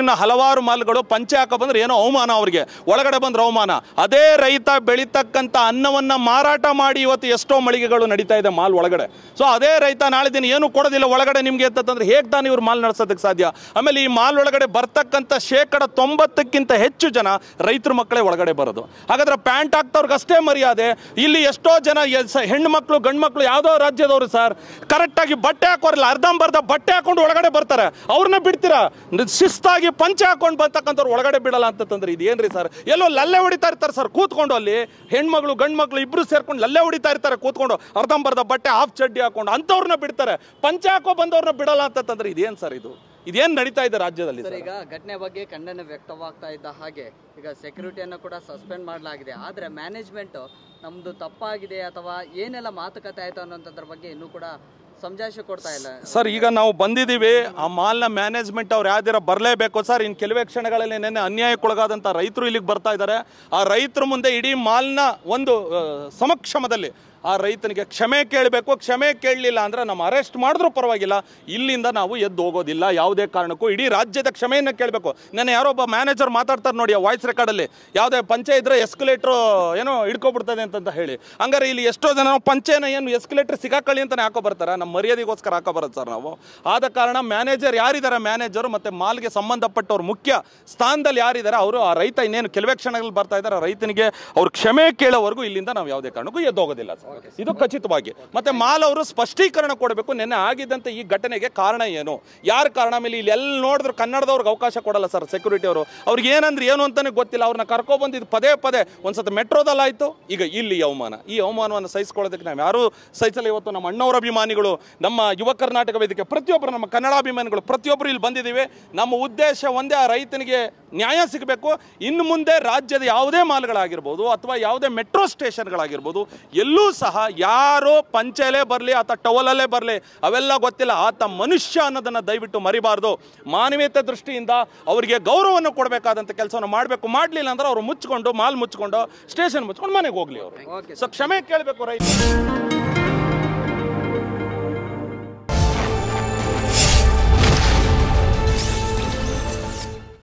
ಬೆಂಗಳೂರಿನ ಹಲವಾರು ಮಾಲ್ಗಳು ಪಂಚೆ ಹಾಕೋ ಬಂದ್ರೆ ಏನೋ ಅವಮಾನ, ಅವ್ರಿಗೆ ಒಳಗಡೆ ಬಂದ್ರೆ ಅವಮಾನ. ಅದೇ ರೈತ ಬೆಳೀತಕ್ಕಂಥ ಅನ್ನವನ್ನು ಮಾರಾಟ ಮಾಡಿ ಇವತ್ತು ಎಷ್ಟೋ ಮಳಿಗೆಗಳು ನಡೀತಾ ಇದೆ ಮಾಲ್ ಒಳಗಡೆ. ಸೊ ಅದೇ ರೈತ ನಾಳೆ ದಿನ ಏನು ಕೊಡೋದಿಲ್ಲ ಒಳಗಡೆ ನಿಮಗೆ ಅಂತಂದ್ರೆ ಹೇಗೆ ತಾನೇ ಇವ್ರು ಮಾಲ್ ನಡೆಸೋದಕ್ಕೆ ಸಾಧ್ಯ? ಆಮೇಲೆ ಈ ಮಾಲ್ ಒಳಗಡೆ ಬರ್ತಕ್ಕಂಥ 90% ಹೆಚ್ಚು ಜನ ರೈತರ ಮಕ್ಕಳೇ ಒಳಗಡೆ ಬರೋದು. ಹಾಗಾದ್ರೆ ಪ್ಯಾಂಟ್ ಹಾಕ್ತವ್ರಿಗೆ ಅಷ್ಟೇ ಮರ್ಯಾದೆ. ಇಲ್ಲಿ ಎಷ್ಟೋ ಜನ ಹೆಣ್ಣು ಮಕ್ಕಳು ಗಂಡು ಮಕ್ಕಳು ಯಾವುದೋ ರಾಜ್ಯದವರು ಸರ್ ಕರೆಕ್ಟಾಗಿ ಬಟ್ಟೆ ಹಾಕೋರಿಲ್ಲ, ಅರ್ಧಂಬರ್ಧ ಬಟ್ಟೆ ಹಾಕೊಂಡು ಒಳಗಡೆ ಬರ್ತಾರೆ, ಅವ್ರನ್ನ ಬಿಡ್ತೀರಾ? ಶಿಸ್ತಾಗಿ ಪಂಚೆ ಹಾಕೊಂಡು ಬರ್ತಕ್ಕಂಥವ್ರು ಒಳಗಡೆ ಬಿಡಲ್ಲ ಅಂತಂದ್ರೆ ಇದೇನ್ರಿ ಸರ್? ಎಲ್ಲೋ ಲಲ್ಲೆ ಹೊಡಿತಾ ಇರ್ತಾರೆ ಸರ್ ಕೂತ್ಕೊಂಡು, ಅಲ್ಲಿ ಹೆಣ್ಮಗಳು ಗಂಡು ಮಕ್ಕಳು ಇಬ್ರು ಸೇರ್ಕೊಂಡು ಲಲ್ಲೆ ಹೊಡಿತಾ ಇರ್ತಾರೆ ಕೂತ್ಕೊಂಡು, ಅರ್ಧಂಬರ್ಧ ಬಟ್ಟೆ ಹಾಫ್ ಚಡ್ಡಿ ಹಾಕೊಂಡು ಅಂಥವ್ರನ್ನ ಬಿಡ್ತಾರೆ, ಪಂಚೆ ಹಾಕೋ ಬಂದವ್ರನ್ನ ಬಿಡಲ್ಲ ಅಂತಂದ್ರೆ ಇದೇನು ಸರ್ ಇದು? ಇದೇನು ನಡೀತಾ ಇದೆ ರಾಜ್ಯದಲ್ಲಿ? ಈಗ ಘಟನೆ ಬಗ್ಗೆ ಖಂಡನೆ ವ್ಯಕ್ತವಾಗ್ತಾ ಇದ್ದ ಹಾಗೆ ಈಗ ಸೆಕ್ಯೂರಿಟಿಯನ್ನು ಕೂಡ ಸಸ್ಪೆಂಡ್ ಮಾಡಲಾಗಿದೆ. ಆದರೆ ಮ್ಯಾನೇಜ್ಮೆಂಟ್ ನಮ್ದು ತಪ್ಪಾಗಿದೆ ಅಥವಾ ಏನೆಲ್ಲ ಮಾತುಕತೆ ಆಯ್ತು ಅನ್ನೋಂಥದ್ರ ಬಗ್ಗೆ ಇನ್ನೂ ಕೂಡ ಸಮಜಾಯಿಷಿ ಕೊಡ್ತಾ ಇಲ್ಲ ಸರ್. ಈಗ ನಾವು ಬಂದಿದ್ದೀವಿ, ಆ ಮಾಲ್ನ ಮ್ಯಾನೇಜ್ಮೆಂಟ್ ಅವ್ರು ಯಾವ್ದಿರ ಬರಲೇಬೇಕು ಸರ್. ಇನ್ನು ಕೆಲವೇ ಕ್ಷಣಗಳಲ್ಲಿ ನೆನ್ನೆ ಅನ್ಯಾಯಕ್ಕೊಳಗಾದಂಥ ರೈತರು ಇಲ್ಲಿಗೆ ಬರ್ತಾ ಇದ್ದಾರೆ. ಆ ರೈತರ ಮುಂದೆ ಇಡೀ ಮಾಲ್ನ ಒಂದು ಸಮಕ್ಷಮದಲ್ಲಿ ಆ ರೈತನಿಗೆ ಕ್ಷಮೆ ಕೇಳಬೇಕು. ಕ್ಷಮೆ ಕೇಳಲಿಲ್ಲ ಅಂದರೆ ನಮ್ಮ ಅರೆಸ್ಟ್ ಮಾಡಿದ್ರೂ ಪರವಾಗಿಲ್ಲ, ಇಲ್ಲಿಂದ ನಾವು ಎದ್ದು ಹೋಗೋದಿಲ್ಲ ಯಾವುದೇ ಕಾರಣಕ್ಕೂ. ಇಡೀ ರಾಜ್ಯದ ಕ್ಷಮೆಯನ್ನು ಕೇಳಬೇಕು. ನಾನು ಯಾರೊಬ್ಬ ಮ್ಯಾನೇಜರ್ ಮಾತಾಡ್ತಾರೆ ನೋಡಿ ಆ ವಾಯ್ಸ್ ರೆಕಾರ್ಡಲ್ಲಿ, ಯಾವುದೇ ಪಂಚೆ ಇದ್ದರೆ ಎಸ್ಕಲೇಟ್ರು ಏನೋ ಹಿಡ್ಕೊಬಿಡ್ತದೆ ಅಂತ ಹೇಳಿ. ಹಂಗಾರೆ ಇಲ್ಲಿ ಎಷ್ಟೋ ಜನ ಪಂಚೆನ ಏನು ಎಸ್ಕಲೇಟ್ರ್ ಸಿಗಾಕಳಿ ಅಂತಲೇ ಹಾಕೋ ಬರ್ತಾರೆ, ನಮ್ಮ ಮರ್ಯಾದೆಗೋಸ್ಕರ ಹಾಕೋ ಬರೋದು ಸರ್ ನಾವು. ಆದ ಕಾರಣ ಮ್ಯಾನೇಜರ್ ಯಾರಿದ್ದಾರೆ, ಮ್ಯಾನೇಜರು ಮತ್ತು ಮಾಲ್ಗೆ ಸಂಬಂಧಪಟ್ಟವ್ರು ಮುಖ್ಯ ಸ್ಥಾನದಲ್ಲಿ ಯಾರಿದ್ದಾರೆ ಅವರು, ಆ ರೈತ ಇನ್ನೇನು ಕೆಲವೇ ಕ್ಷಣಗಳಲ್ಲಿ ಬರ್ತಾ ಇದ್ದಾರೆ, ರೈತನಿಗೆ ಅವ್ರು ಕ್ಷಮೆ ಕೇಳೋವರೆಗೂ ಇಲ್ಲಿಂದ ನಾವು ಯಾವುದೇ ಕಾರಣಕ್ಕೂ ಎದ್ದು ಹೋಗೋದಿಲ್ಲ ಸರ್. ಇದು ಖಚಿತವಾಗಿ. ಮತ್ತೆ ಮಾಲ್ ಅವರು ಸ್ಪಷ್ಟೀಕರಣ ಕೊಡಬೇಕು, ನಿನ್ನೆ ಆಗಿದ್ದಂತ ಈ ಘಟನೆಗೆ ಕಾರಣ ಏನು, ಯಾರ ಕಾರಣ. ಮೇಲೆ ಇಲ್ಲಿ ಎಲ್ಲಿ ನೋಡಿದ್ರು ಕನ್ನಡದವ್ರಿಗೆ ಅವಕಾಶ ಕೊಡಲ್ಲ ಸರ್ ಸೆಕ್ಯೂರಿಟಿ ಅವರು. ಅವ್ರಿಗೆ ಏನಂದ್ರೆ ಏನು ಅಂತಾನೆ ಗೊತ್ತಿಲ್ಲ. ಅವ್ರನ್ನ ಕರ್ಕೊಬಂದಿದ್ದು ಪದೇ ಒಂದ್ಸತಿ ಮೆಟ್ರೋದಲ್ಲಾಯ್ತು, ಈಗ ಇಲ್ಲಿ ಅವಮಾನ. ಈ ಅವಮಾನವನ್ನು ಸಹಿಸ್ಕೊಳ್ಳೋದಕ್ಕೆ ನಾವು ಯಾರೂ ಸಹಿಸಲ್ಲ. ಇವತ್ತು ನಮ್ಮ ಅಣ್ಣವರ ಅಭಿಮಾನಿಗಳು, ನಮ್ಮ ಯುವ ಕರ್ನಾಟಕ ವೇದಿಕೆ, ಪ್ರತಿಯೊಬ್ಬರು ನಮ್ಮ ಕನ್ನಡಾಭಿಮಾನಿಗಳು ಪ್ರತಿಯೊಬ್ಬರು ಇಲ್ಲಿ ಬಂದಿದ್ದೀವಿ. ನಮ್ಮ ಉದ್ದೇಶ ಒಂದೇ, ಆ ರೈತನಿಗೆ ನ್ಯಾಯ ಸಿಗಬೇಕು. ಇನ್ನು ಮುಂದೆ ರಾಜ್ಯದ ಯಾವುದೇ ಮಾಲ್ಗಳಾಗಿರ್ಬೋದು ಅಥವಾ ಯಾವುದೇ ಮೆಟ್ರೋ ಸ್ಟೇಷನ್ಗಳಾಗಿರ್ಬೋದು ಎಲ್ಲೂ ಸಹ ಯಾರೋ ಪಂಚೆಲೇ ಬರಲಿ ಅಥವಾ ಟವಲಲ್ಲೇ ಬರಲಿ ಅವೆಲ್ಲ ಗೊತ್ತಿಲ್ಲ. ಆತ ಮನುಷ್ಯ ಅನ್ನೋದನ್ನು ದಯವಿಟ್ಟು ಮರಿಬಾರ್ದು. ಮಾನವೀಯತೆ ದೃಷ್ಟಿಯಿಂದ ಅವರಿಗೆ ಗೌರವವನ್ನು ಕೊಡಬೇಕಾದಂಥ ಕೆಲಸವನ್ನು ಮಾಡಬೇಕು. ಮಾಡಲಿಲ್ಲ ಅಂದ್ರೆ ಅವರು ಮುಚ್ಕೊಂಡು ಮಾಲ್ ಮುಚ್ಕೊಂಡು ಸ್ಟೇಷನ್ ಮುಚ್ಕೊಂಡು ಮನೆಗೆ ಹೋಗಲಿ ಅವರು. ಸೊ ಕ್ಷಮೆ ಕೇಳಬೇಕು ರೈತ.